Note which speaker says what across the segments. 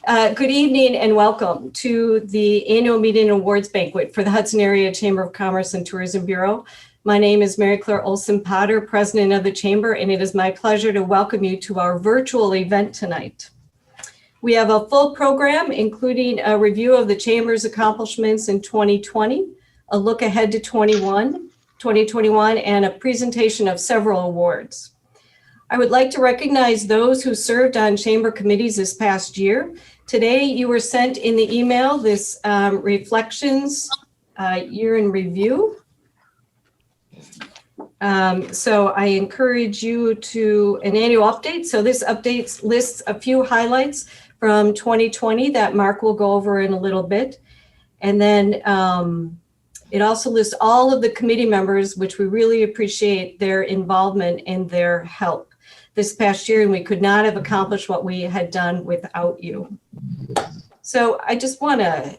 Speaker 1: Good evening and welcome to the annual meeting and awards banquet for the Hudson Area Chamber of Commerce and Tourism Bureau. My name is Mary Claire Olson Potter, President of the Chamber, and it is my pleasure to welcome you to our virtual event tonight. We have a full program, including a review of the Chamber's accomplishments in 2020, a look ahead to 2021, and a presentation of several awards. I would like to recognize those who served on Chamber committees this past year. Today, you were sent in the email this reflections year in review. So I encourage you to an annual update. So this update lists a few highlights from 2020 that Mark will go over in a little bit. And then it also lists all of the committee members, which we really appreciate their involvement and their help this past year, and we could not have accomplished what we had done without you. So I just want to,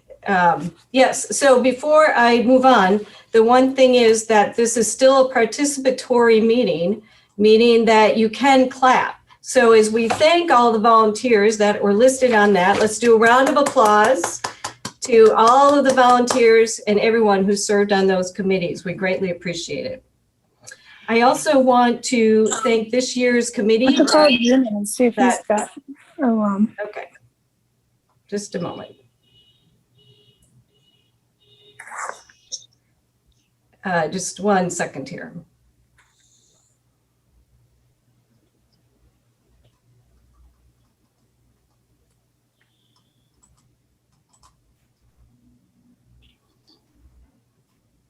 Speaker 1: yes, so before I move on, the one thing is that this is still a participatory meeting, meaning that you can clap. So as we thank all the volunteers that were listed on that, let's do a round of applause to all of the volunteers and everyone who served on those committees. We greatly appreciate it. I also want to thank this year's committee.
Speaker 2: I have to call Jim and see if he's got
Speaker 1: Okay, just a moment. Just 1 second here.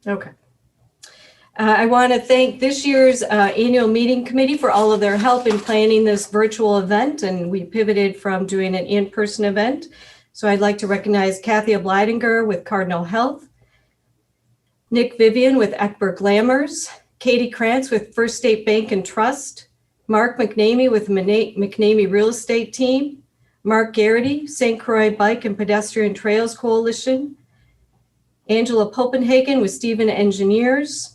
Speaker 1: Okay. I want to thank this year's annual meeting committee for all of their help in planning this virtual event, and we pivoted from doing an in-person event. So I'd like to recognize Kathy Bleidinger with Cardinal Health, Nick Vivian with Eckberg Lammers, Katie Krantz with First State Bank and Trust, Mark McNamee with McNamee Real Estate Team, Mark Garrity, St. Croix Bike and Pedestrian Trails Coalition, Angela Popenhagen with Stephen Engineers,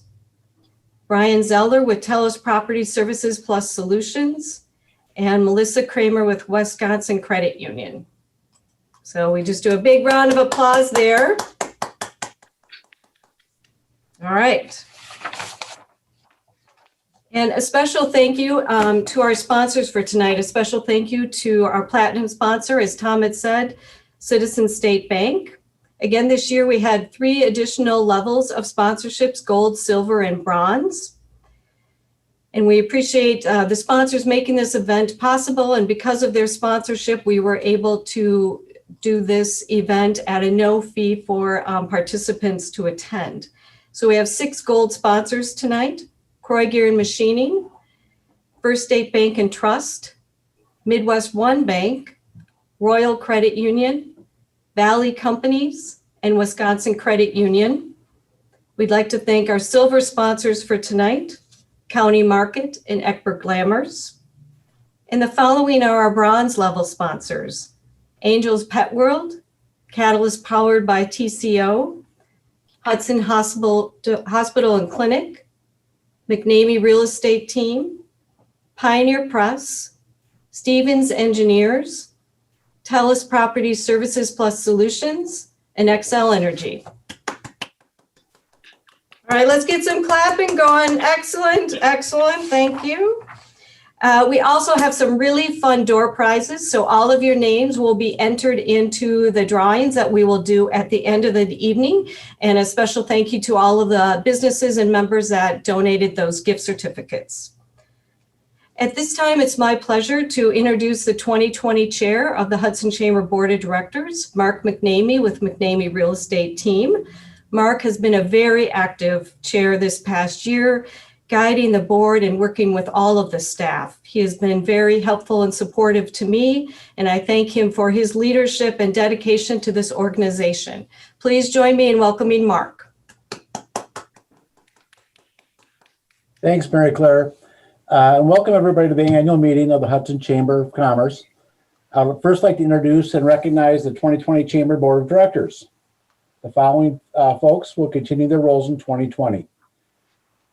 Speaker 1: Brian Zeller with Telus Property Services Plus Solutions, and Melissa Kramer with Wisconsin Credit Union. So we just do a big round of applause there. All right. And a special thank you to our sponsors for tonight. A special thank you to our platinum sponsor, as Tom had said, Citizen State Bank. Again, this year we had 3 additional levels of sponsorships, gold, silver, and bronze. And we appreciate the sponsors making this event possible. And because of their sponsorship, we were able to do this event at a no fee for participants to attend. So we have 6 gold sponsors tonight: Croy Gear Machining, First State Bank and Trust, Midwest One Bank, Royal Credit Union, Valley Companies, and Wisconsin Credit Union. We'd like to thank our silver sponsors for tonight, County Market and Eckberg Lammers. And the following are our bronze level sponsors: Angels Pet World, Catalyst powered by TCO, Hudson Hospital and Clinic, McNamee Real Estate Team, Pioneer Press, Stevens Engineers, Telus Property Services Plus Solutions, and Xcel Energy. All right, let's get some clapping going. Excellent, excellent, thank you. We also have some really fun door prizes. So all of your names will be entered into the drawings that we will do at the end of the evening. And a special thank you to all of the businesses and members that donated those gift certificates. At this time, it's my pleasure to introduce the 2020 chair of the Hudson Chamber Board of Directors, Mark McNamee with McNamee Real Estate Team. Mark has been a very active chair this past year, guiding the board and working with all of the staff. He has been very helpful and supportive to me, and I thank him for his leadership and dedication to this organization. Please join me in welcoming Mark.
Speaker 3: Thanks, Mary Claire. And welcome everybody to the annual meeting of the Hudson Chamber of Commerce. I would first like to introduce and recognize the 2020 Chamber Board of Directors. The following folks will continue their roles in 2020.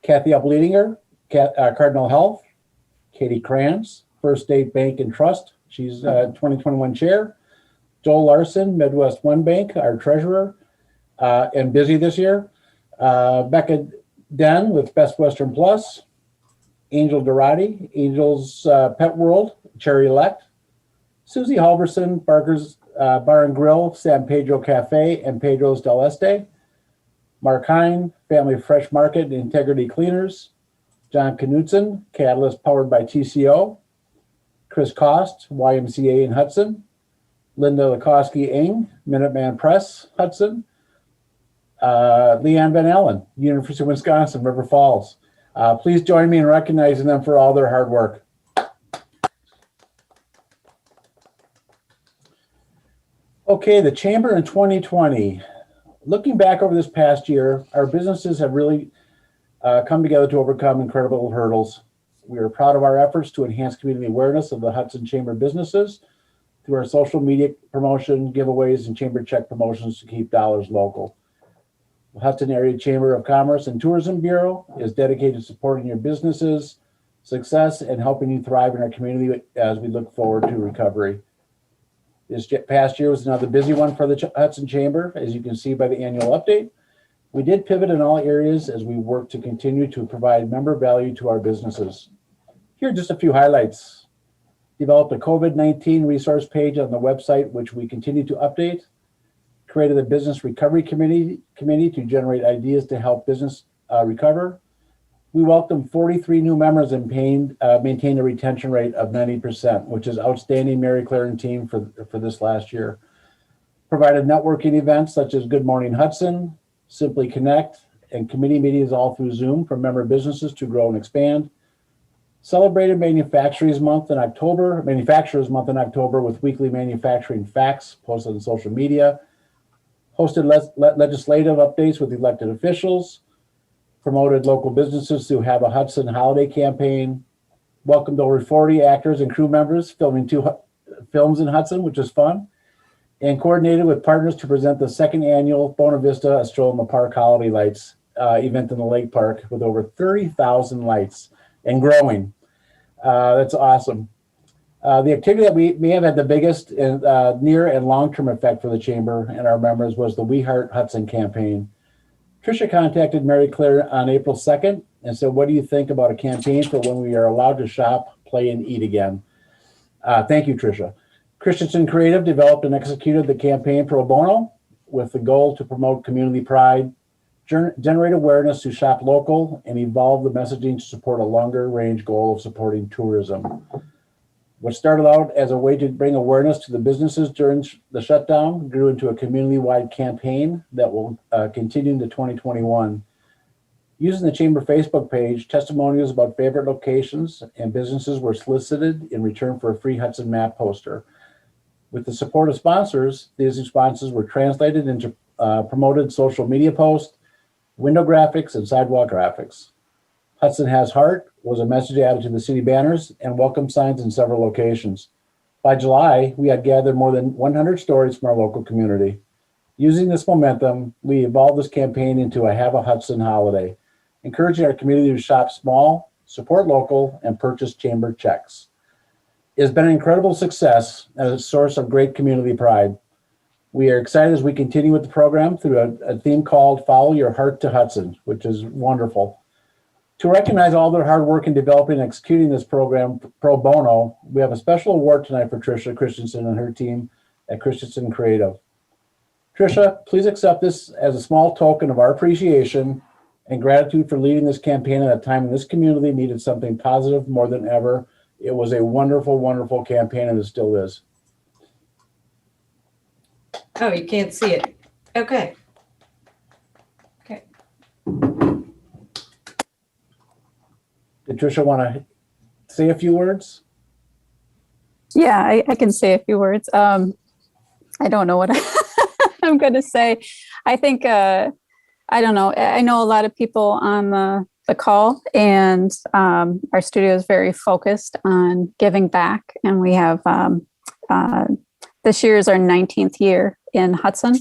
Speaker 3: Kathy Bleidinger, Cardinal Health, Katie Krantz, First State Bank and Trust. She's 2021 chair. Joel Larson, Midwest One Bank, our treasurer, and busy this year. Becca Den with Best Western Plus. Angel Dorati, Angel's Pet World, Cherry Elect. Susie Halverson, Barker's Bar and Grill, San Pedro Cafe, and Pedro's Del Este. Mark Hine, Family Fresh Market, Integrity Cleaners. John Knutson, Catalyst powered by TCO. Chris Cost, YMCA in Hudson. Linda Lakoski-Ing, Minuteman Press, Hudson. Leanne Van Allen, University of Wisconsin, River Falls. Please join me in recognizing them for all their hard work. Okay, the Chamber in 2020. Looking back over this past year, our businesses have really come together to overcome incredible hurdles. We are proud of our efforts to enhance community awareness of the Hudson Chamber businesses through our social media promotion, giveaways, and chamber check promotions to keep dollars local. The Hudson Area Chamber of Commerce and Tourism Bureau is dedicated to supporting your businesses' success and helping you thrive in our community as we look forward to recovery. This past year was another busy one for the Hudson Chamber, as you can see by the annual update. We did pivot in all areas as we work to continue to provide member value to our businesses. Here are just a few highlights. Developed a COVID-19 resource page on the website, which we continue to update. Created a business recovery committee to generate ideas to help business recover. We welcomed 43 new members and maintained a retention rate of 90%, which is outstanding, Mary Claire and team for this last year. Provided networking events such as Good Morning Hudson, Simply Connect, and committee meetings all through Zoom for member businesses to grow and expand. Celebrated Manufacturers Month in October with weekly manufacturing facts posted on social media. Hosted legislative updates with elected officials. Promoted local businesses to have a Hudson holiday campaign. Welcomed over 40 actors and crew members filming 2 films in Hudson, which is fun. And coordinated with partners to present the second annual Bona Vista A Stroll in the Park Holiday Lights event in the Lake Park with over 30,000 lights and growing. That's awesome. The activity that we may have had the biggest near and long-term effect for the Chamber and our members was the We Heart Hudson campaign. Tricia contacted Mary Claire on April 2nd and said, what do you think about a campaign for when we are allowed to shop, play, and eat again? Thank you, Tricia. Christensen Creative developed and executed the campaign pro bono with the goal to promote community pride, generate awareness to shop local, and evolve the messaging to support a longer range goal of supporting tourism. What started out as a way to bring awareness to the businesses during the shutdown grew into a community-wide campaign that will continue into 2021. Using the Chamber Facebook page, testimonials about favorite locations and businesses were solicited in return for a free Hudson map poster. With the support of sponsors, these responses were translated into promoted social media posts, window graphics, and sidewalk graphics. Hudson Has Heart was a message added to the city banners and welcome signs in several locations. By July, we had gathered more than 100 stories from our local community. Using this momentum, we evolved this campaign into a Have a Hudson holiday, encouraging our community to shop small, support local, and purchase Chamber checks. It has been an incredible success and a source of great community pride. We are excited as we continue with the program through a theme called Follow Your Heart to Hudson, which is wonderful. To recognize all their hard work in developing and executing this program pro bono, we have a special award tonight for Tricia Christensen and her team at Christensen Creative. Tricia, please accept this as a small token of our appreciation and gratitude for leading this campaign at a time when this community needed something positive more than ever. It was a wonderful, wonderful campaign, and it still is.
Speaker 1: Oh, you can't see it. Okay. Okay.
Speaker 3: Did Tricia want to say a few words?
Speaker 2: Yeah, I can say a few words. I don't know what I'm going to say. I think, I don't know. I know a lot of people on the call, and our studio is very focused on giving back. And we have, this year is our 19th year in Hudson.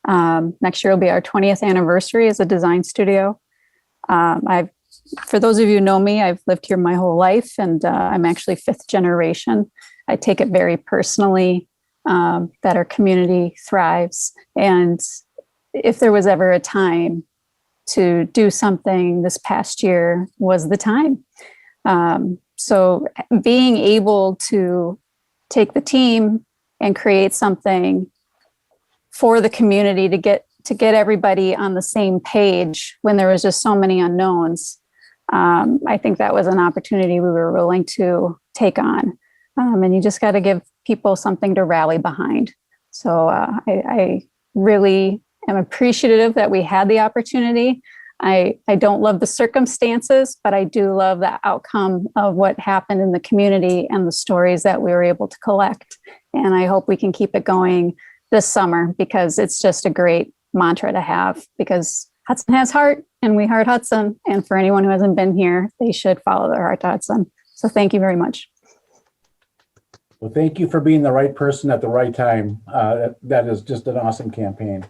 Speaker 2: Next year will be our 20th anniversary as a design studio. For those of you who know me, I've lived here my whole life, and I'm actually 5th generation. I take it very personally that our community thrives. And if there was ever a time to do something, this past year was the time. So being able to take the team and create something for the community to get everybody on the same page when there was just so many unknowns, I think that was an opportunity we were willing to take on. And you just got to give people something to rally behind. So I really am appreciative that we had the opportunity. I don't love the circumstances, but I do love the outcome of what happened in the community and the stories that we were able to collect. And I hope we can keep it going this summer, because it's just a great mantra to have, because Hudson has heart and we heart Hudson. And for anyone who hasn't been here, they should follow their heart to Hudson. So thank you very much.
Speaker 3: Well, thank you for being the right person at the right time. That is just an awesome campaign.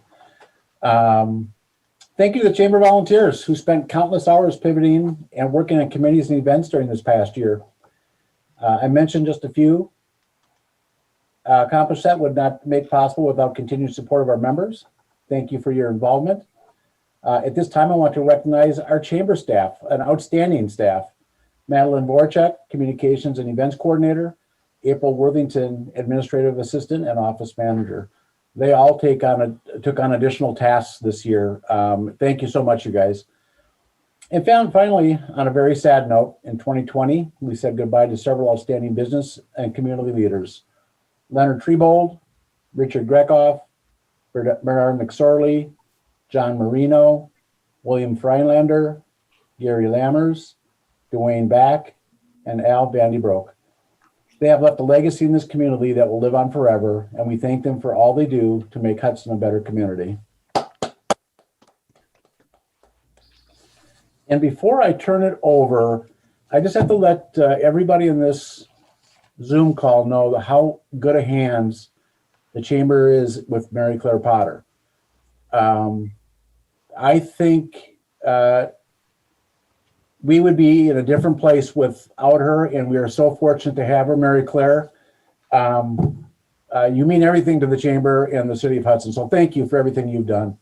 Speaker 3: Thank you to the Chamber volunteers who spent countless hours pivoting and working on committees and events during this past year. I mentioned just a few. Accomplish that would not make possible without continued support of our members. Thank you for your involvement. At this time, I want to recognize our chamber staff, an outstanding staff. Madeline Voracek, Communications and Events Coordinator, April Worthington, Administrative Assistant and Office Manager. They all took on additional tasks this year. Thank you so much, you guys. And finally, on a very sad note, in 2020, we said goodbye to several outstanding business and community leaders. Leonard Trebold, Richard Grekoff, Bernard McSorley, John Marino, William Freinlander, Gary Lammers, Dwayne Back, and Al Vandy Broek. They have left a legacy in this community that will live on forever, and we thank them for all they do to make Hudson a better community. And before I turn it over, I just have to let everybody in this Zoom call know how good a hands the Chamber is with Mary Claire Potter. I think we would be in a different place without her, and we are so fortunate to have her, Mary Claire. You mean everything to the Chamber and the City of Hudson, so thank you for everything you've done.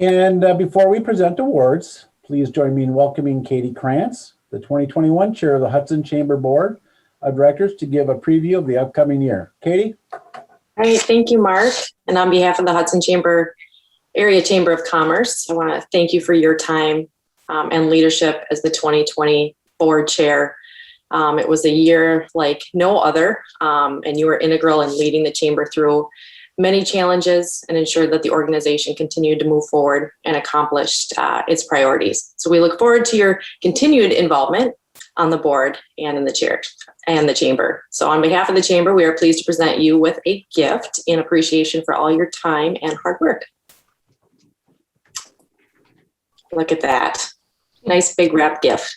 Speaker 3: And before we present awards, please join me in welcoming Katie Krantz, the 2021 Chair of the Hudson Chamber Board of Directors, to give a preview of the upcoming year. Katie?
Speaker 4: All right, thank you, Mark. And on behalf of the Hudson Chamber, Area Chamber of Commerce, I want to thank you for your time and leadership as the 2020 board chair. It was a year like no other, and you were integral in leading the chamber through many challenges and ensured that the organization continued to move forward and accomplished its priorities. So we look forward to your continued involvement on the board and in the chair and the chamber. So on behalf of the chamber, we are pleased to present you with a gift in appreciation for all your time and hard work. Look at that. Nice big wrap gift.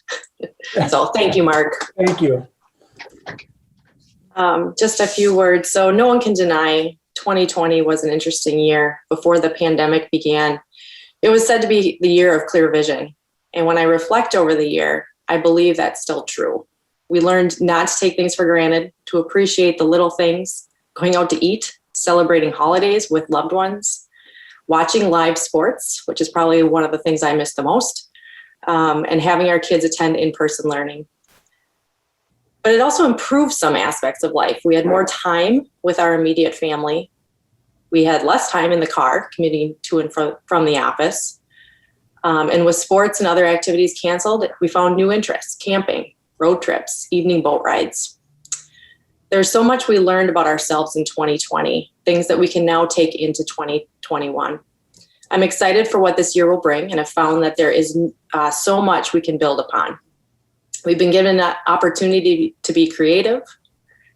Speaker 4: So thank you, Mark.
Speaker 3: Thank you.
Speaker 4: Just a few words. So no one can deny 2020 was an interesting year. Before the pandemic began, it was said to be the year of clear vision. And when I reflect over the year, I believe that's still true. We learned not to take things for granted, to appreciate the little things, going out to eat, celebrating holidays with loved ones, watching live sports, which is probably one of the things I miss the most, and having our kids attend in-person learning. But it also improved some aspects of life. We had more time with our immediate family. We had less time in the car commuting to and from the office. And with sports and other activities canceled, we found new interests: camping, road trips, evening boat rides. There's so much we learned about ourselves in 2020, things that we can now take into 2021. I'm excited for what this year will bring, and have found that there is so much we can build upon. We've been given that opportunity to be creative,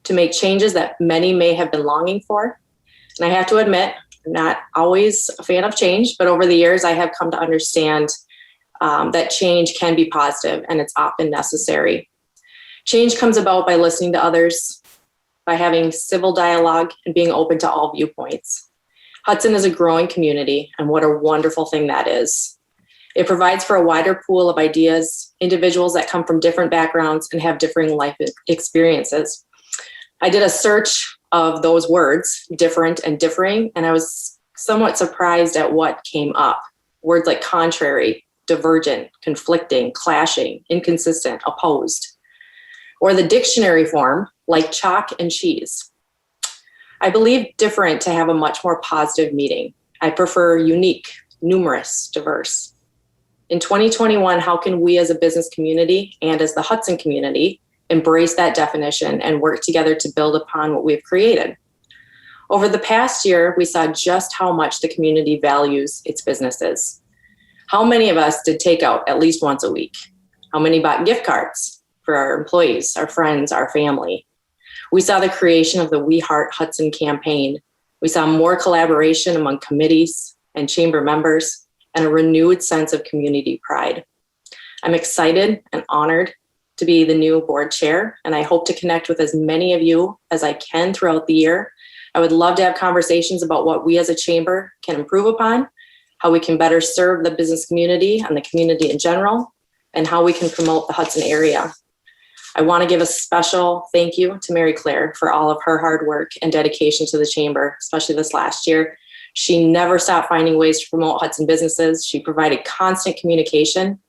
Speaker 4: to make changes that many may have been longing for. And I have to admit, I'm not always a fan of change, but over the years, I have come to understand that change can be positive and it's often necessary. Change comes about by listening to others, by having civil dialogue and being open to all viewpoints. Hudson is a growing community, and what a wonderful thing that is. It provides for a wider pool of ideas, individuals that come from different backgrounds and have differing life experiences. I did a search of those words, different and differing, and I was somewhat surprised at what came up. Words like contrary, divergent, conflicting, clashing, inconsistent, opposed, or the dictionary form like chalk and cheese. I believe different to have a much more positive meaning. I prefer unique, numerous, diverse. In 2021, how can we as a business community and as the Hudson community embrace that definition and work together to build upon what we've created? Over the past year, we saw just how much the community values its businesses. How many of us did takeout at least once a week? How many bought gift cards for our employees, our friends, our family? We saw the creation of the We Heart Hudson campaign. We saw more collaboration among committees and chamber members and a renewed sense of community pride. I'm excited and honored to be the new board chair, and I hope to connect with as many of you as I can throughout the year. I would love to have conversations about what we as a chamber can improve upon, how we can better serve the business community and the community in general, and how we can promote the Hudson area. I want to give a special thank you to Mary Claire for all of her hard work and dedication to the chamber, especially this last year. She never stopped finding ways to promote Hudson businesses. She provided constant communication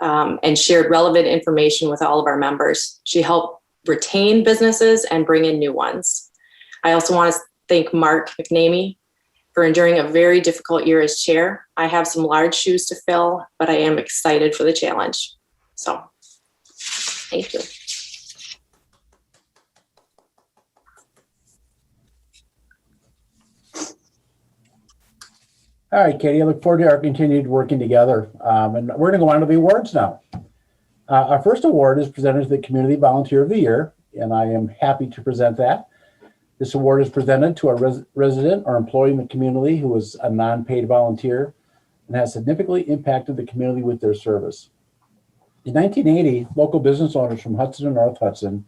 Speaker 4: and shared relevant information with all of our members. She helped retain businesses and bring in new ones. I also want to thank Mark McNamee for enduring a very difficult year as chair. I have some large shoes to fill, but I am excited for the challenge. So, thank you.
Speaker 3: All right, Katie, I look forward to our continued working together. And we're going to go on to the awards now. Our first award is presented to the Community Volunteer of the Year, and I am happy to present that. This award is presented to a resident or employee in the community who is a non-paid volunteer and has significantly impacted the community with their service. In 1980, local business owners from Hudson and North Hudson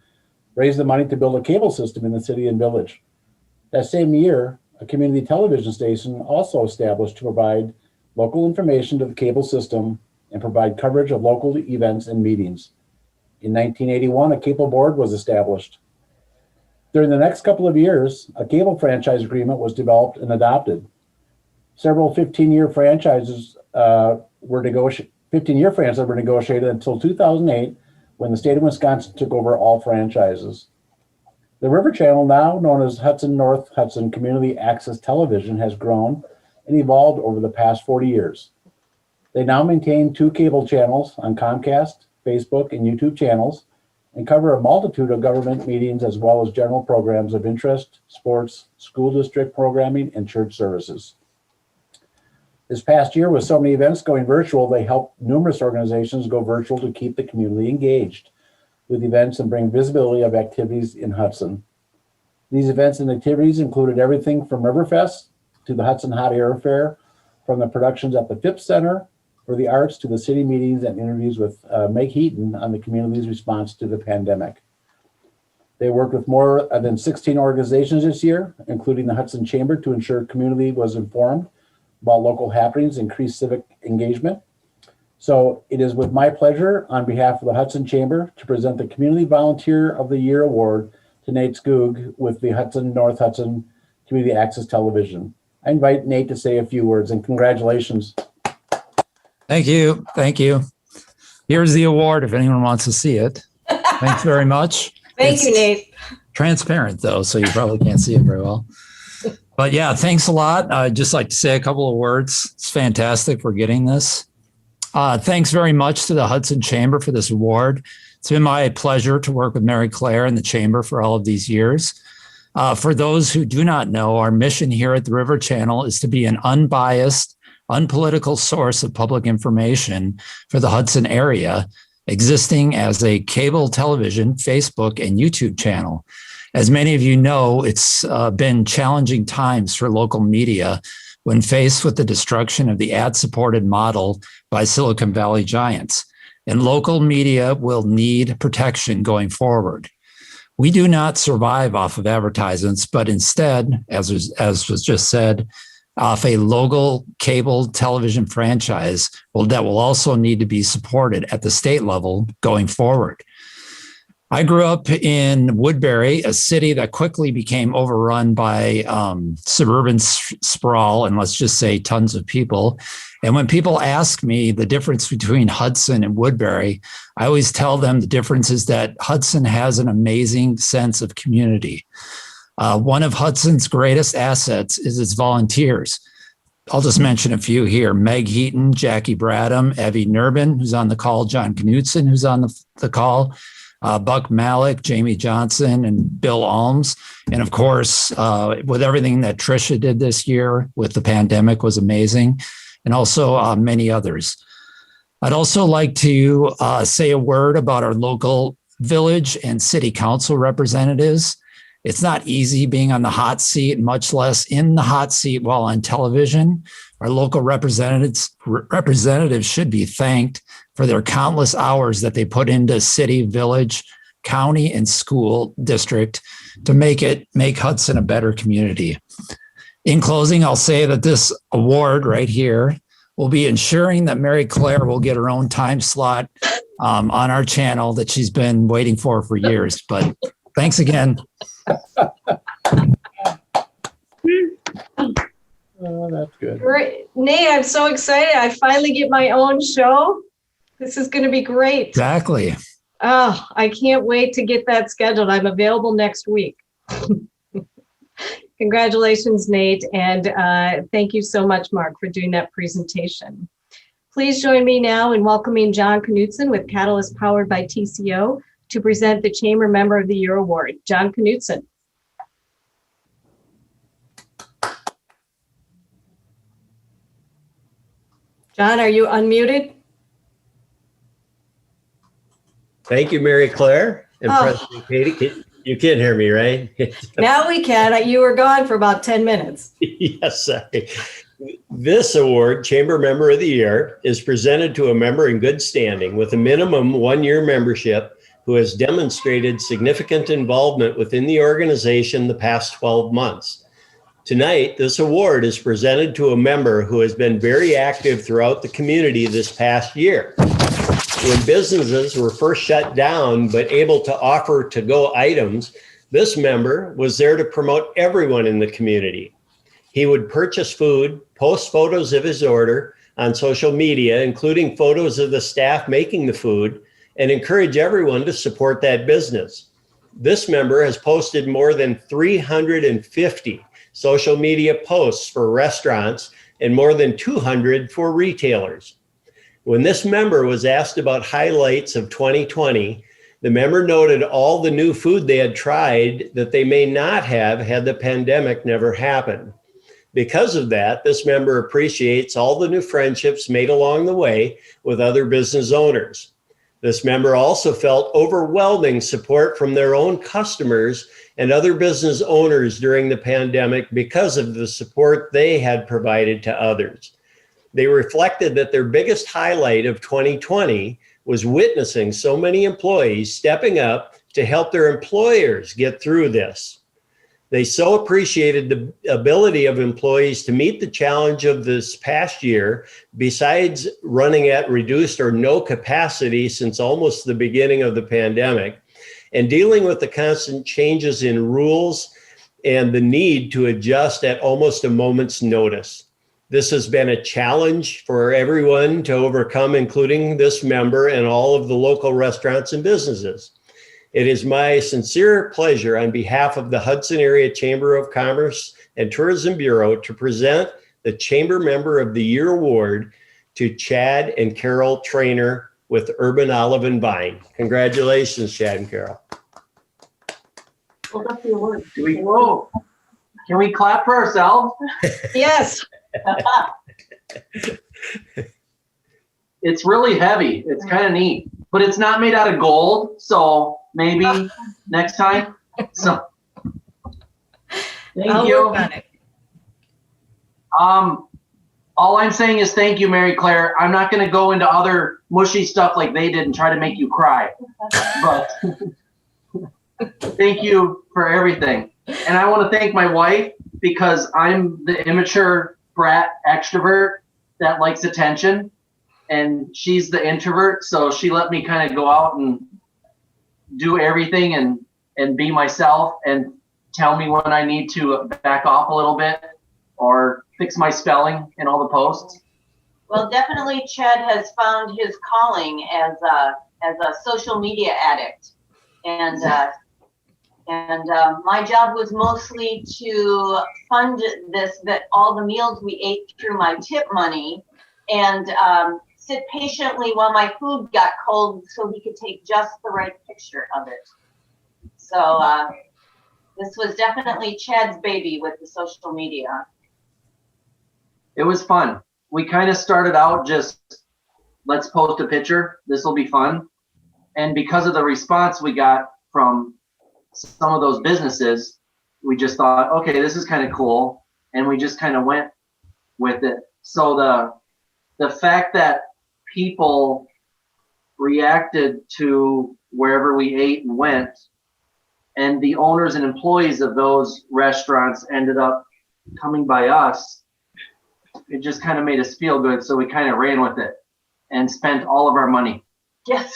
Speaker 3: raised the money to build a cable system in the city and village. That same year, a community television station also established to provide local information to the cable system and provide coverage of local events and meetings. In 1981, a cable board was established. During the next couple of years, a cable franchise agreement was developed and adopted. Several 15-year franchises were negotiated until 2008, when the state of Wisconsin took over all franchises. The River Channel, now known as Hudson North Hudson Community Access Television, has grown and evolved over the past 40 years. They now maintain 2 cable channels on Comcast, Facebook, and YouTube channels, and cover a multitude of government meetings as well as general programs of interest, sports, school district programming, and church services. This past year, with so many events going virtual, they helped numerous organizations go virtual to keep the community engaged with events and bring visibility of activities in Hudson. These events and activities included everything from Riverfest to the Hudson Hot Air Fair, from the productions at the Phipps Center for the Arts to the city meetings and interviews with Meg Heaton on the community's response to the pandemic. They worked with more than 16 organizations this year, including the Hudson Chamber, to ensure community was informed about local happenings, increased civic engagement. So it is with my pleasure on behalf of the Hudson Chamber to present the Community Volunteer of the Year Award to Nate Skoog with the Hudson North Hudson Community Access Television. I invite Nate to say a few words, and congratulations.
Speaker 5: Thank you. Thank you. Here's the award if anyone wants to see it. Thanks very much.
Speaker 1: Thank you, Nate.
Speaker 5: Transparent though, so you probably can't see it very well. But yeah, thanks a lot. I'd just like to say a couple of words. It's fantastic for getting this. Thanks very much to the Hudson Chamber for this award. It's been my pleasure to work with Mary Claire and the Chamber for all of these years. For those who do not know, our mission here at the River Channel is to be an unbiased, unpolitical source of public information for the Hudson area, existing as a cable television, Facebook, and YouTube channel. As many of you know, it's been challenging times for local media when faced with the destruction of the ad-supported model by Silicon Valley giants, and local media will need protection going forward. We do not survive off of advertisements, but instead, as was just said, off a local cable television franchise that will also need to be supported at the state level going forward. I grew up in Woodbury, a city that quickly became overrun by suburban sprawl, and let's just say tons of people. And when people ask me the difference between Hudson and Woodbury, I always tell them the difference is that Hudson has an amazing sense of community. One of Hudson's greatest assets is its volunteers. I'll just mention a few here. Meg Heaton, Jackie Bradham, Evie Nurbin, who's on the call, John Knutson, who's on the call, Buck Malik, Jamie Johnson, and Bill Alms. And of course, with everything that Tricia did this year with the pandemic was amazing, and also many others. I'd also like to say a word about our local village and city council representatives. It's not easy being on the hot seat, much less in the hot seat while on television. Our local representatives should be thanked for their countless hours that they put into city, village, county, and school district to make Hudson a better community. In closing, I'll say that this award right here will be ensuring that Mary Claire will get her own time slot on our channel that she's been waiting for years. But thanks again.
Speaker 3: Oh, that's good.
Speaker 1: Great. Nate, I'm so excited. I finally get my own show. This is going to be great.
Speaker 5: Exactly.
Speaker 1: Oh, I can't wait to get that scheduled. I'm available next week. Congratulations, Nate. And thank you so much, Mark, for doing that presentation. Please join me now in welcoming John Knutson with Catalyst powered by TCO to present the Chamber Member of the Year Award. John Knutson. John, are you unmuted?
Speaker 6: Thank you, Mary Claire and President Katie. You can hear me, right?
Speaker 1: Now we can. You were gone for about 10 minutes.
Speaker 6: Yes. This award, Chamber Member of the Year, is presented to a member in good standing with a minimum one-year membership who has demonstrated significant involvement within the organization the past 12 months. Tonight, this award is presented to a member who has been very active throughout the community this past year. When businesses were first shut down but able to offer to-go items, this member was there to promote everyone in the community. He would purchase food, post photos of his order on social media, including photos of the staff making the food, and encourage everyone to support that business. This member has posted more than 350 social media posts for restaurants and more than 200 for retailers. When this member was asked about highlights of 2020, the member noted all the new food they had tried that they may not have had the pandemic never happened. Because of that, this member appreciates all the new friendships made along the way with other business owners. This member also felt overwhelming support from their own customers and other business owners during the pandemic because of the support they had provided to others. They reflected that their biggest highlight of 2020 was witnessing so many employees stepping up to help their employers get through this. They so appreciated the ability of employees to meet the challenge of this past year, besides running at reduced or no capacity since almost the beginning of the pandemic, and dealing with the constant changes in rules and the need to adjust at almost a moment's notice. This has been a challenge for everyone to overcome, including this member and all of the local restaurants and businesses. It is my sincere pleasure on behalf of the Hudson Area Chamber of Commerce and Tourism Bureau to present the Chamber Member of the Year Award to Chad and Carol Trainer with Urban Olive and Vine. Congratulations, Chad and Carol.
Speaker 7: Hold up the award. Whoa. Can we clap for ourselves?
Speaker 1: Yes.
Speaker 7: It's really heavy. It's kind of neat, but it's not made out of gold. So maybe next time. So thank
Speaker 1: I'll
Speaker 7: you.
Speaker 1: work on it.
Speaker 7: All I'm saying is thank you, Mary Claire. I'm not going to go into other mushy stuff like they did and try to make you cry, but thank you for everything. And I want to thank my wife because I'm the immature brat extrovert that likes attention, and she's the introvert. So she let me kind of go out and do everything and be myself and tell me when I need to back off a little bit or fix my spelling in all the posts.
Speaker 8: Well, definitely Chad has found his calling as a social media addict. And my job was mostly to fund all the meals we ate through my tip money, and sit patiently while my food got cold so he could take just the right picture of it. So this was definitely Chad's baby with the social media.
Speaker 7: It was fun. We kind of started out just, let's post a picture. This will be fun. And because of the response we got from some of those businesses, we just thought, okay, this is kind of cool. And we just kind of went with it. So the fact that people reacted to wherever we ate and went, and the owners and employees of those restaurants ended up coming by us, it just kind of made us feel good. So we kind of ran with it and spent all of our money.
Speaker 8: Yes.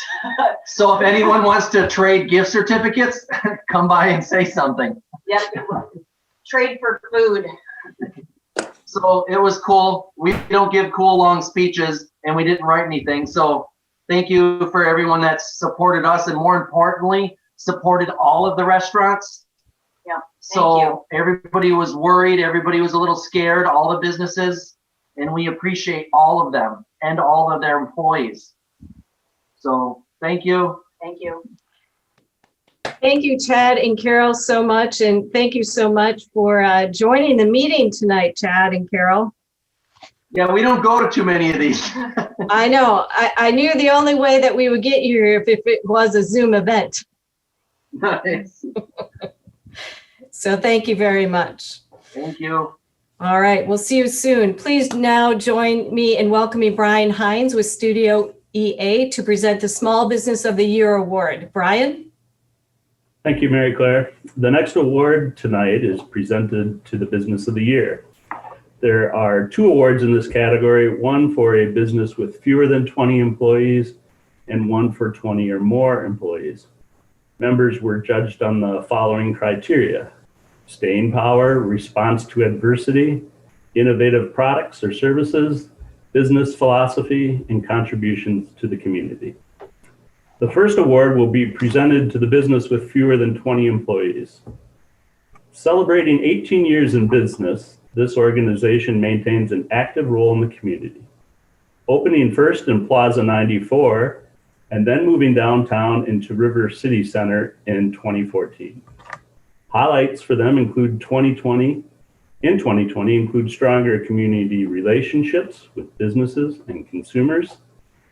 Speaker 7: So if anyone wants to trade gift certificates, come by and say something.
Speaker 8: Yep. Trade for food.
Speaker 7: So it was cool. We don't give cool long speeches, and we didn't write anything. So thank you for everyone that supported us, and more importantly, supported all of the restaurants.
Speaker 8: Yeah.
Speaker 7: So everybody was worried. Everybody was a little scared, all the businesses, and we appreciate all of them and all of their employees. So thank you.
Speaker 8: Thank you.
Speaker 1: Thank you, Chad and Carol, so much. And thank you so much for joining the meeting tonight, Chad and Carol.
Speaker 7: Yeah, we don't go to too many of these.
Speaker 1: I know. I knew the only way that we would get you here if it was a Zoom event.
Speaker 7: Nice.
Speaker 1: So thank you very much.
Speaker 7: Thank you.
Speaker 1: All right. We'll see you soon. Please now join me in welcoming Brian Hines with Studio EA to present the Small Business of the Year Award. Brian?
Speaker 9: Thank you, Mary Claire. The next award tonight is presented to the Business of the Year. There are 2 awards in this category, one for a business with fewer than 20 employees and one for 20 or more employees. Members were judged on the following criteria: staying power, response to adversity, innovative products or services, business philosophy, and contributions to the community. The first award will be presented to the business with fewer than 20 employees. Celebrating 18 years in business, this organization maintains an active role in the community. Opening first in Plaza 94 and then moving downtown into River City Center in 2014. Highlights for them include 2020 include stronger community relationships with businesses and consumers.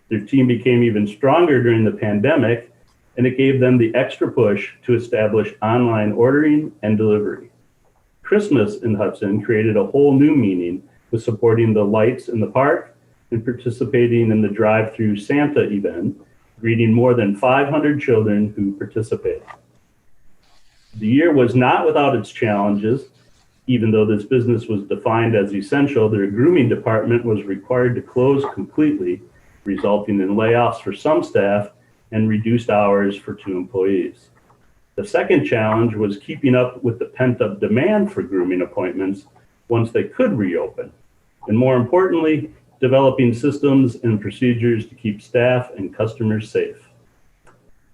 Speaker 9: Their team became even stronger during the pandemic, and it gave them the extra push to establish online ordering and delivery. Christmas in Hudson created a whole new meaning with supporting the lights in the park and participating in the drive-through Santa event, greeting more than 500 children who participated. The year was not without its challenges. Even though this business was defined as essential, their grooming department was required to close completely, resulting in layoffs for some staff and reduced hours for 2 employees. The second challenge was keeping up with the pent-up demand for grooming appointments once they could reopen, and more importantly, developing systems and procedures to keep staff and customers safe.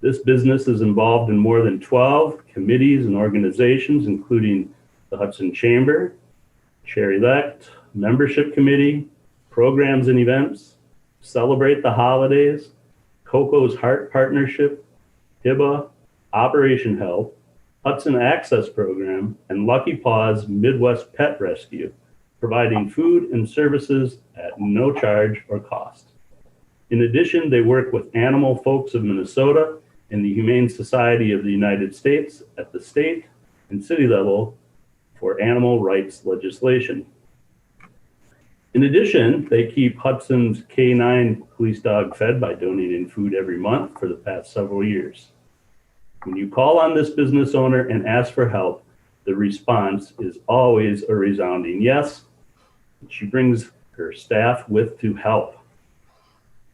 Speaker 9: This business is involved in more than 12 committees and organizations, including the Hudson Chamber, Chair Elect, Membership Committee, Programs and Events, Celebrate the Holidays, Coco's Heart Partnership, HIBA, Operation Help, Hudson Access Program, and Lucky Paws Midwest Pet Rescue, providing food and services at no charge or cost. In addition, they work with Animal Folks of Minnesota and the Humane Society of the United States at the state and city level for animal rights legislation. In addition, they keep Hudson's K9 police dog fed by donating food every month for the past several years. When you call on this business owner and ask for help, the response is always a resounding yes. She brings her staff with to help.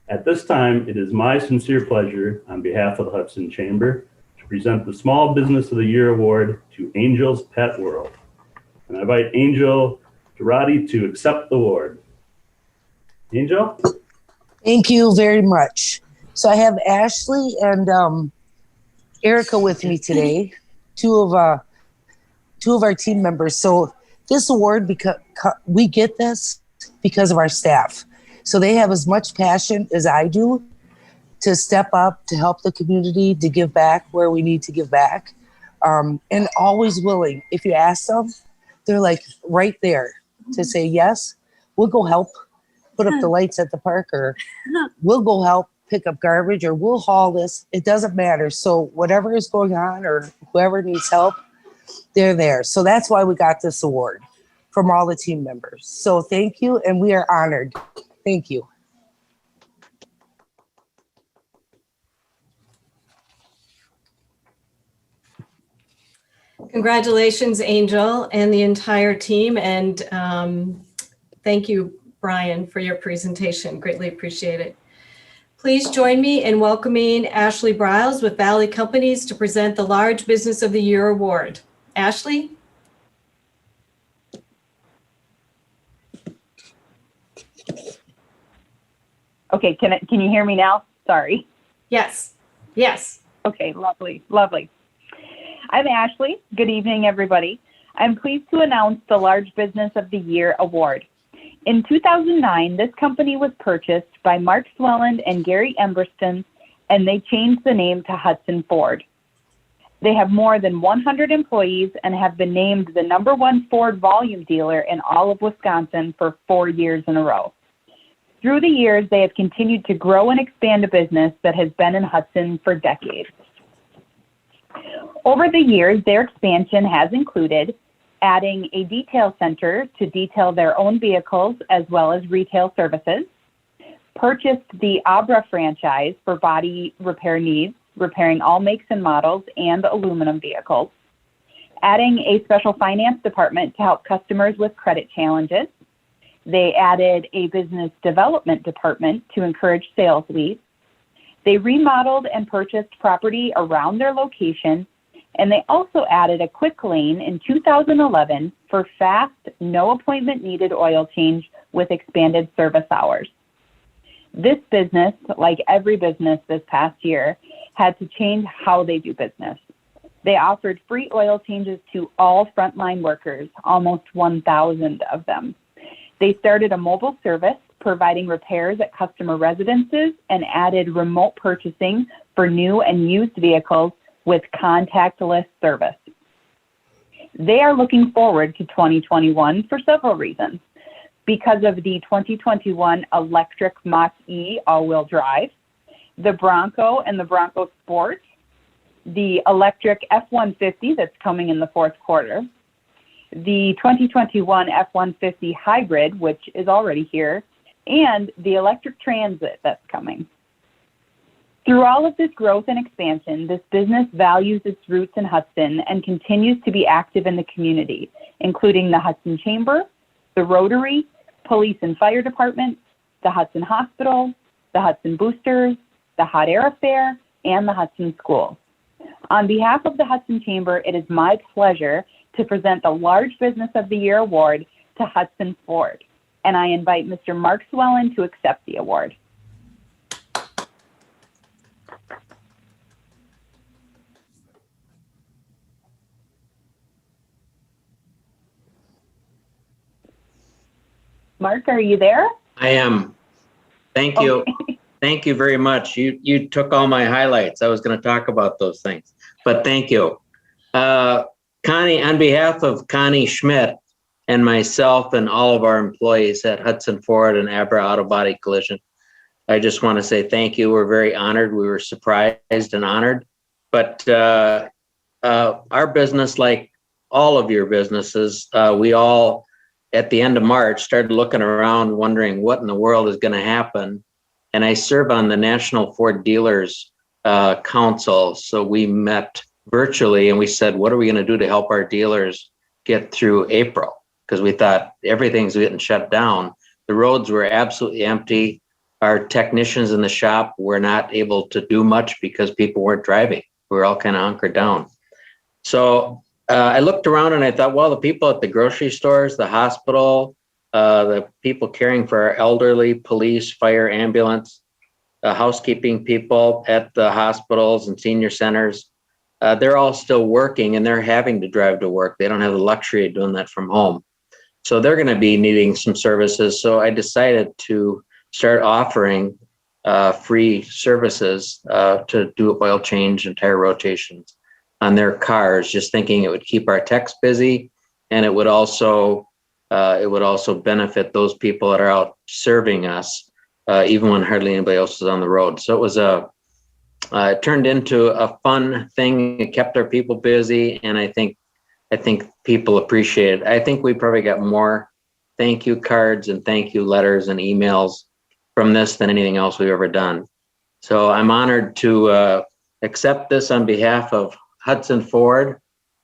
Speaker 9: At this time, it is my sincere pleasure on behalf of the Hudson Chamber to present the Small Business of the Year Award to Angel's Pet World. And I invite Angel Durati to accept the award. Angel?
Speaker 10: Thank you very much. So I have Ashley and Erica with me today, two of our team members. So this award, because we get this because of our staff. So they have as much passion as I do to step up, to help the community, to give back where we need to give back, and always willing. If you ask them, they're like right there to say, yes, we'll go help put up the lights at the park, or we'll go help pick up garbage, or we'll haul this. It doesn't matter. So whatever is going on or whoever needs help, they're there. So that's why we got this award from all the team members. So thank you, and we are honored. Thank you.
Speaker 1: Congratulations, Angel, and the entire team. And thank you, Brian, for your presentation. Greatly appreciate it. Please join me in welcoming Ashley Briles with Valley Companies to present the Large Business of the Year Award. Ashley?
Speaker 11: Okay, can you hear me now? Sorry.
Speaker 1: Yes. Yes.
Speaker 11: Okay, lovely, lovely. I'm Ashley. Good evening, everybody. I'm pleased to announce the Large Business of the Year Award. In 2009, this company was purchased by Mark Swelland and Gary Emberston, and they changed the name to Hudson Ford. They have more than 100 employees and have been named the #1 Ford volume dealer in all of Wisconsin for 4 years in a row. Through the years, they have continued to grow and expand a business that has been in Hudson for decades. Over the years, their expansion has included adding a detail center to detail their own vehicles as well as retail services, purchased the Abra franchise for body repair needs, repairing all makes and models and aluminum vehicles, adding a special finance department to help customers with credit challenges. They added a business development department to encourage sales leads. They remodeled and purchased property around their location, and they also added a quick lane in 2011 for fast, no appointment needed oil change with expanded service hours. This business, like every business this past year, had to change how they do business. They offered free oil changes to all frontline workers, almost 1,000 of them. They started a mobile service providing repairs at customer residences and added remote purchasing for new and used vehicles with contactless service. They are looking forward to 2021 for several reasons. Because of the 2021 electric Mach-E all-wheel drive, the Bronco and the Bronco Sport, the electric F-150 that's coming in the fourth quarter, the 2021 F-150 hybrid, which is already here, and the electric transit that's coming. Through all of this growth and expansion, this business values its roots in Hudson and continues to be active in the community, including the Hudson Chamber, the Rotary, Police and Fire Department, the Hudson Hospital, the Hudson Boosters, the Hot Air Affair, and the Hudson Schools. On behalf of the Hudson Chamber, it is my pleasure to present the Large Business of the Year Award to Hudson Ford, and I invite Mr. Mark Swelland to accept the award. Mark, are you there?
Speaker 12: I am. Thank you.
Speaker 11: Okay.
Speaker 12: Thank you very much. You took all my highlights. I was going to talk about those things, but thank you. Connie, on behalf of Connie Schmidt and myself and all of our employees at Hudson Ford and Abra Auto Body Collision, I just want to say thank you. We're very honored. We were surprised and honored. But our business, like all of your businesses, we all, at the end of March, started looking around wondering what in the world is going to happen. And I serve on the National Ford Dealers Council. So we met virtually and we said, what are we going to do to help our dealers get through April? because we thought everything's getting shut down. The roads were absolutely empty. Our technicians in the shop were not able to do much because people weren't driving. We were all kind of hunkered down. So I looked around and I thought, well, the people at the grocery stores, the hospital, the people caring for our elderly, police, fire, ambulance, the housekeeping people at the hospitals and senior centers, they're all still working and they're having to drive to work. They don't have the luxury of doing that from home. So they're going to be needing some services. So I decided to start offering free services to do oil change and tire rotations on their cars, just thinking it would keep our techs busy, and it would also benefit those people that are out serving us, even when hardly anybody else is on the road. So it was it turned into a fun thing. It kept our people busy, and I think people appreciate it. I think we probably got more thank you cards and thank you letters and emails from this than anything else we've ever done. So I'm honored to accept this on behalf of Hudson Ford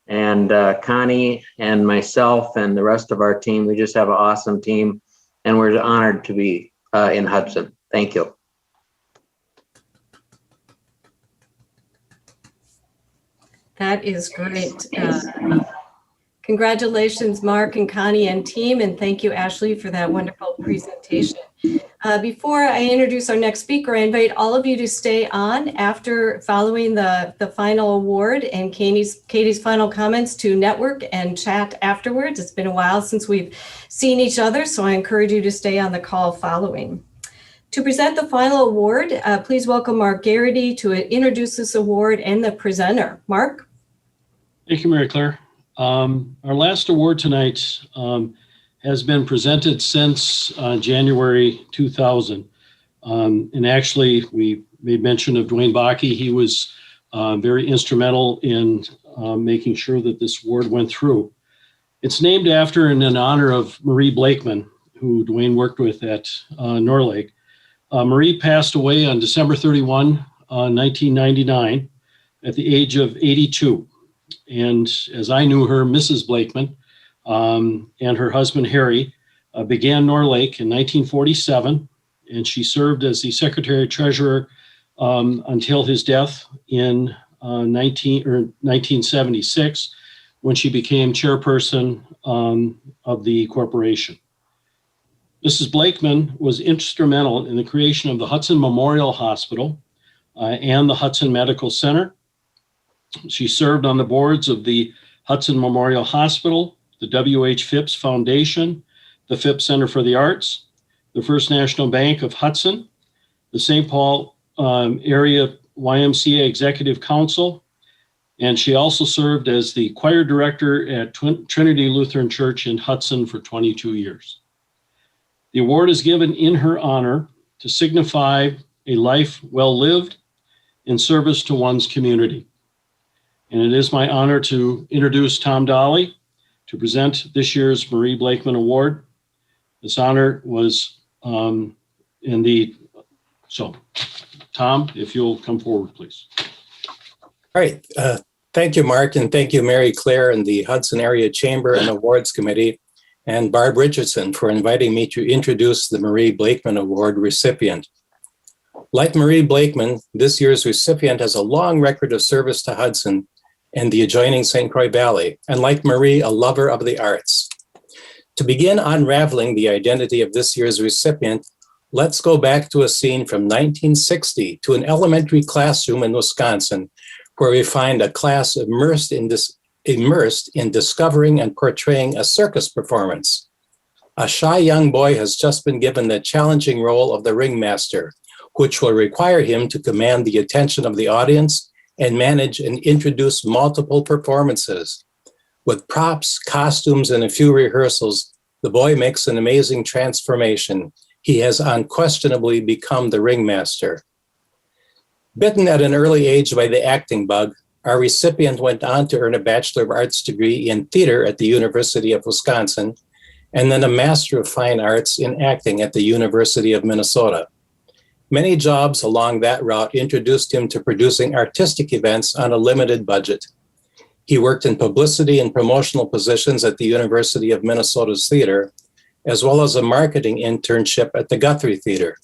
Speaker 12: and Connie and myself and the rest of our team. We just have an awesome team, and we're honored to be in Hudson. Thank you.
Speaker 1: That is great. Congratulations, Mark and Connie and team, and thank you, Ashley, for that wonderful presentation. Before I introduce our next speaker, I invite all of you to stay on after following the final award and Katie's final comments to network and chat afterwards. It's been a while since we've seen each other, so I encourage you to stay on the call following. To present the final award, please welcome Mark Garrity to introduce this award and the presenter. Mark?
Speaker 13: Thank you, Mary Claire. Our last award tonight has been presented since January 2000. And actually, we made mention of Dwayne Bakke. He was very instrumental in making sure that this award went through. It's named after and in honor of Marie Blakeman, who Dwayne worked with at Norlake. Marie passed away on December 31, 1999, at the age of 82. And as I knew her, Mrs. Blakeman and her husband, Harry, began Norlake in 1947, and she served as the Secretary Treasurer until his death in 1976, when she became chairperson of the corporation. Mrs. Blakeman was instrumental in the creation of the Hudson Memorial Hospital and the Hudson Medical Center. She served on the boards of the Hudson Memorial Hospital, the W.H. Phipps Foundation, the Phipps Center for the Arts, the First National Bank of Hudson, the St. Paul Area YMCA Executive Council, and she also served as the choir director at Trinity Lutheran Church in Hudson for 22 years. The award is given in her honor to signify a life well lived in service to one's community. And it is my honor to introduce Tom Dolly to present this year's Marie Blakeman Award. This honor was Tom, if you'll come forward, please.
Speaker 14: All right. Thank you, Mark, and thank you, Mary Claire and the Hudson Area Chamber and Awards Committee, and Barb Richardson for inviting me to introduce the Marie Blakeman Award recipient. Like Marie Blakeman, this year's recipient has a long record of service to Hudson and the adjoining St. Croix Valley, and like Marie, a lover of the arts. To begin unraveling the identity of this year's recipient, let's go back to a scene from 1960 to an elementary classroom in Wisconsin, where we find a class immersed in discovering and portraying a circus performance. A shy young boy has just been given the challenging role of the ringmaster, which will require him to command the attention of the audience and manage and introduce multiple performances. With props, costumes, and a few rehearsals, the boy makes an amazing transformation. He has unquestionably become the ringmaster. Bitten at an early age by the acting bug, our recipient went on to earn a Bachelor of Arts degree in theater at the University of Wisconsin, and then a Master of Fine Arts in acting at the University of Minnesota. Many jobs along that route introduced him to producing artistic events on a limited budget. He worked in publicity and promotional positions at the University of Minnesota's theater, as well as a marketing internship at the Guthrie Theater.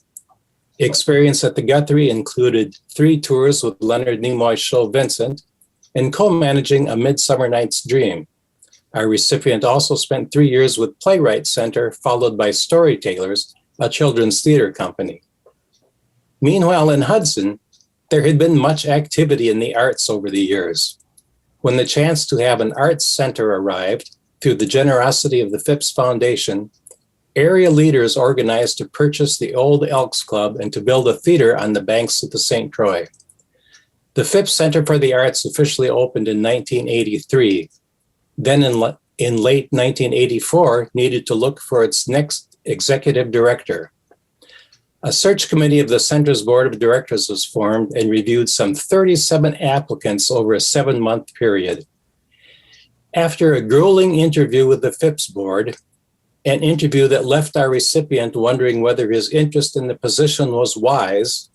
Speaker 14: Experience at the Guthrie included 3 tours with Leonard Nimoy's show Vincent and co-managing A Midsummer Night's Dream. Our recipient also spent 3 years with Playwright Center, followed by Storytellers, a children's theater company. Meanwhile, in Hudson, there had been much activity in the arts over the years. When the chance to have an arts center arrived, through the generosity of the Phipps Foundation, area leaders organized to purchase the old Elks Club and to build a theater on the banks of the St. Croix. The Phipps Center for the Arts officially opened in 1983. Then in late 1984, needed to look for its next executive director. A search committee of the center's board of directors was formed and reviewed some 37 applicants over a 7-month period. After a grueling interview with the Phipps board, an interview that left our recipient wondering whether his interest in the position was wise,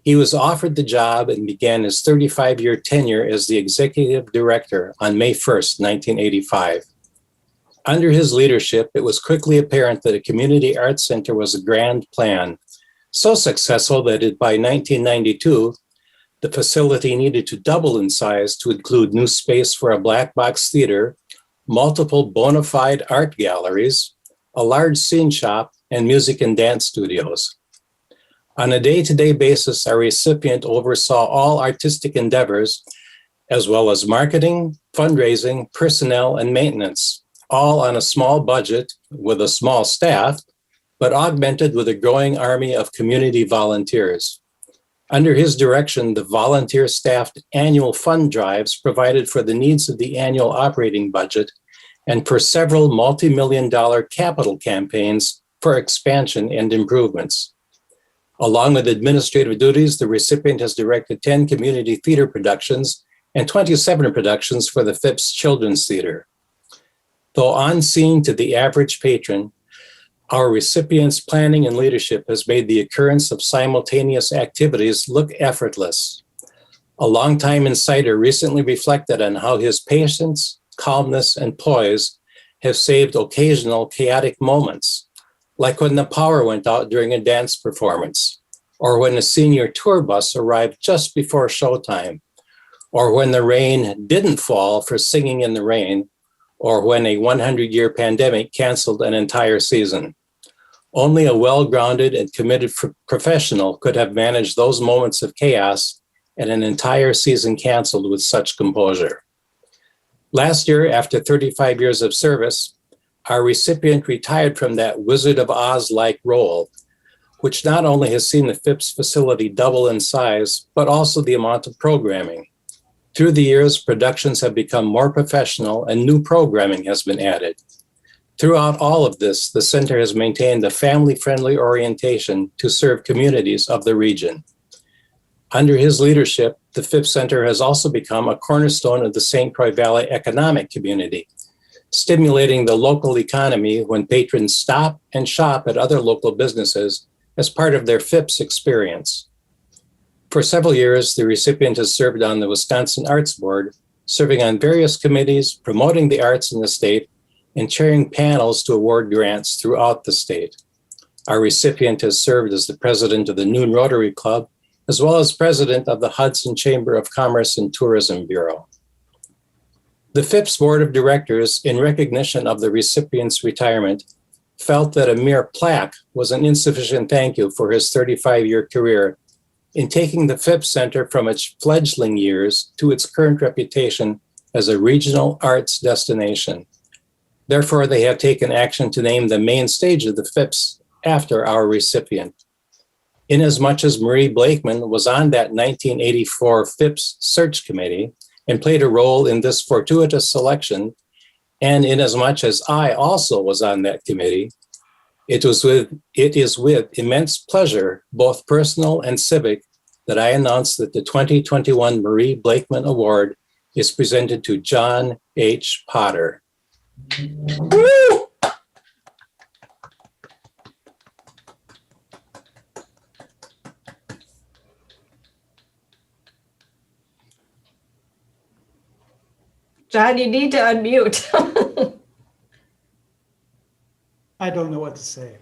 Speaker 14: he was offered the job and began his 35-year tenure as the executive director on May 1st, 1985. Under his leadership, it was quickly apparent that a community arts center was a grand plan, so successful that by 1992, the facility needed to double in size to include new space for a black box theater, multiple bona fide art galleries, a large scene shop, and music and dance studios. On a day-to-day basis, our recipient oversaw all artistic endeavors, as well as marketing, fundraising, personnel, and maintenance, all on a small budget with a small staff, but augmented with a growing army of community volunteers. Under his direction, the volunteer-staffed annual fund drives provided for the needs of the annual operating budget and for several multi-million-dollar capital campaigns for expansion and improvements. Along with administrative duties, the recipient has directed 10 community theater productions and 27 productions for the Phipps Children's Theater. Though unseen to the average patron, our recipient's planning and leadership has made the occurrence of simultaneous activities look effortless. A longtime insider recently reflected on how his patience, calmness, and poise have saved occasional chaotic moments, like when the power went out during a dance performance, or when a senior tour bus arrived just before showtime, or when the rain didn't fall for Singing in the Rain, or when a 100-year pandemic canceled an entire season. Only a well-grounded and committed professional could have managed those moments of chaos and an entire season canceled with such composure. Last year, after 35 years of service, our recipient retired from that Wizard of Oz-like role, which not only has seen the Phipps facility double in size, but also the amount of programming. Through the years, productions have become more professional and new programming has been added. Throughout all of this, the center has maintained a family-friendly orientation to serve communities of the region. Under his leadership, the Phipps Center has also become a cornerstone of the St. Croix Valley economic community, stimulating the local economy when patrons stop and shop at other local businesses as part of their Phipps experience. For several years, the recipient has served on the Wisconsin Arts Board, serving on various committees, promoting the arts in the state, and chairing panels to award grants throughout the state. Our recipient has served as the president of the Noon Rotary Club, as well as president of the Hudson Chamber of Commerce and Tourism Bureau. The Phipps Board of Directors, in recognition of the recipient's retirement, felt that a mere plaque was an insufficient thank you for his 35-year career in taking the Phipps Center from its fledgling years to its current reputation as a regional arts destination. Therefore, they have taken action to name the main stage of the Phipps after our recipient. Inasmuch as Marie Blakeman was on that 1984 Phipps search committee and played a role in this fortuitous selection, and inasmuch as I also was on that committee, it is with immense pleasure, both personal and civic, that I announce that the 2021 Marie Blakeman Award is presented to John H. Potter. Woo!
Speaker 1: John, you need to unmute.
Speaker 15: I don't know what to say.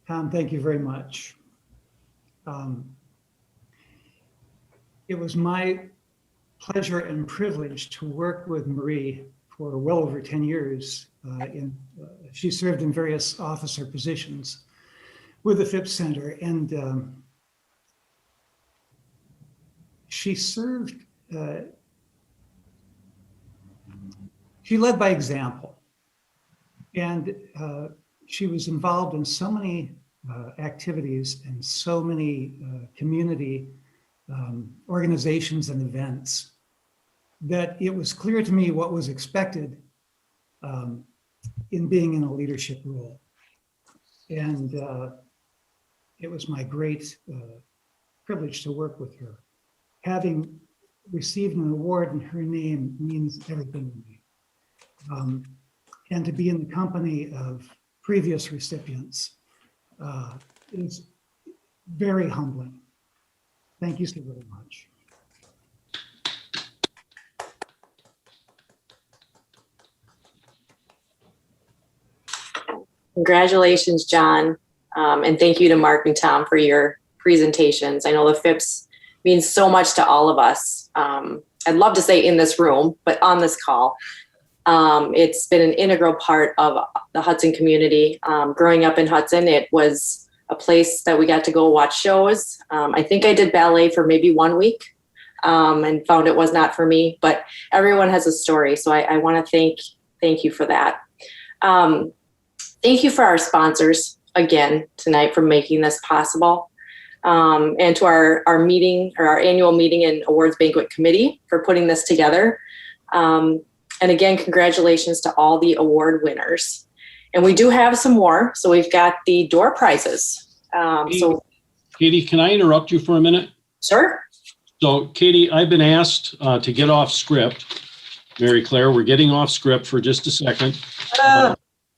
Speaker 15: Tom, thank you very much. It was my pleasure and privilege to work with Marie for well over 10 years. She served in various officer positions with the Phipps Center, and she served, she led by example, and she was involved in so many activities and so many community organizations and events that it was clear to me what was expected in being in a leadership role. And it was my great privilege to work with her. Having received an award in her name means everything to me. And to be in the company of previous recipients is very humbling. Thank you so very much.
Speaker 4: Congratulations, John. And thank you to Mark and Tom for your presentations. I know the Phipps means so much to all of us. I'd love to say in this room, but on this call. It's been an integral part of the Hudson community. Growing up in Hudson, it was a place that we got to go watch shows. I think I did ballet for maybe 1 week and found it was not for me, but everyone has a story. So I want to thank you for that. Thank you for our sponsors again tonight for making this possible. And to our meeting, or our annual meeting and awards banquet committee for putting this together. And again, congratulations to all the award winners. And we do have some more. So we've got the door prizes.
Speaker 13: Katie, can I interrupt you for a minute?
Speaker 4: Sure.
Speaker 13: So Katie, I've been asked to get off script. Mary Claire, we're getting off script for just a second.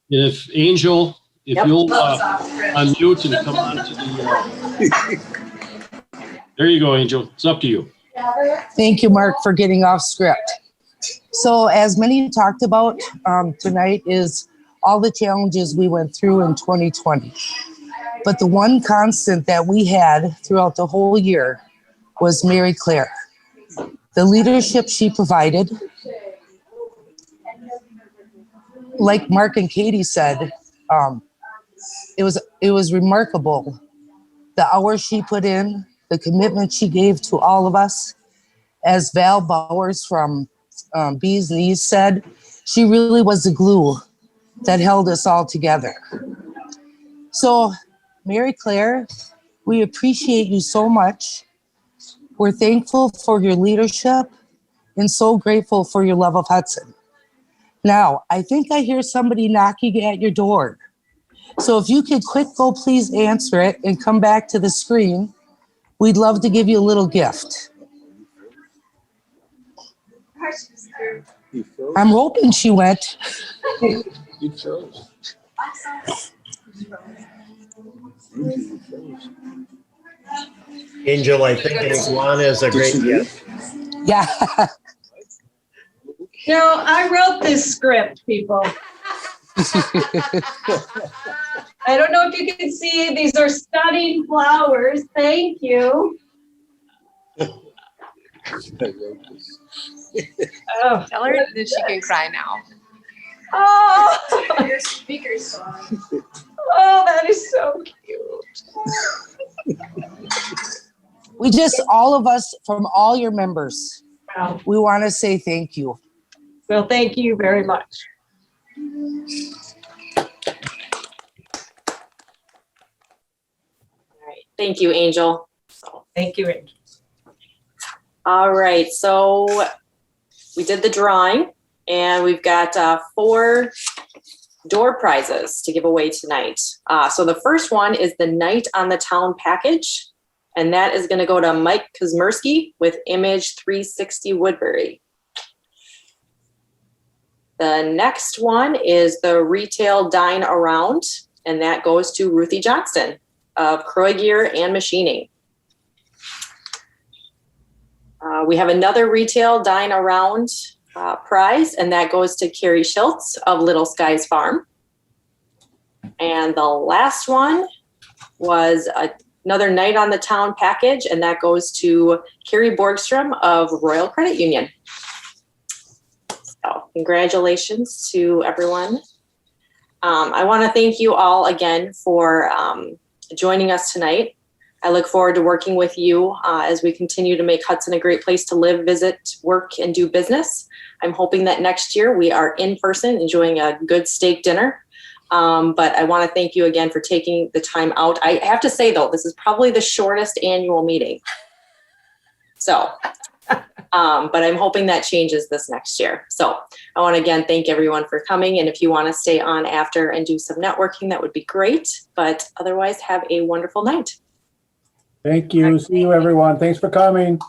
Speaker 13: If Angel, you'll unmute and come on to the, there you go, Angel. It's up to you.
Speaker 10: Thank you, Mark, for getting off script. So as many talked about tonight is all the challenges we went through in 2020. But the one constant that we had throughout the whole year was Mary Claire. The leadership she provided, like Mark and Katie said, it was remarkable. The hours she put in, the commitment she gave to all of us. As Val Bowers from Bees Knees said, she really was the glue that held us all together. So, Mary Claire, we appreciate you so much. We're thankful for your leadership and so grateful for your love of Hudson. Now, I think I hear somebody knocking at your door. So if you could go please answer it and come back to the screen, we'd love to give you a little gift. I'm hoping she went.
Speaker 14: You chose.
Speaker 6: Angel, I think iguana is a great gift.
Speaker 10: Yeah.
Speaker 1: No, I wrote this script, people. I don't know if you can see, these are stunning flowers. Thank you. Oh.
Speaker 16: Tell her that she can cry now.
Speaker 1: Oh,
Speaker 16: Your speaker's song.
Speaker 1: Oh, that is so cute.
Speaker 10: We just, all of us, from all your members,
Speaker 1: Wow.
Speaker 10: we want to say thank you.
Speaker 1: Well, thank you very much.
Speaker 4: All right. Thank you, Angel.
Speaker 1: Thank you, Angel.
Speaker 4: All right. So we did the drawing and we've got 4 door prizes to give away tonight. So the first one is the Night on the Town package. And that is going to go to Mike Kazmersky with Image 360 Woodbury. The next one is the Retail Dine Around, and that goes to Ruthie Johnston of Croy Gear and Machining. We have another retail dine around prize, and that goes to Carrie Schultz of Little Skies Farm. And the last one was another night on the town package, and that goes to Carrie Borgstrom of Royal Credit Union. So congratulations to everyone. I want to thank you all again for joining us tonight. I look forward to working with you as we continue to make Hudson a great place to live, visit, work, and do business. I'm hoping that next year we are in person enjoying a good steak dinner. But I want to thank you again for taking the time out. I have to say, though, this is probably the shortest annual meeting. So, but I'm hoping that changes this next year. So I want to again thank everyone for coming. And if you want to stay on after and do some networking, that would be great. But otherwise, have a wonderful night.
Speaker 3: Thank you. See you, everyone. Thanks for coming.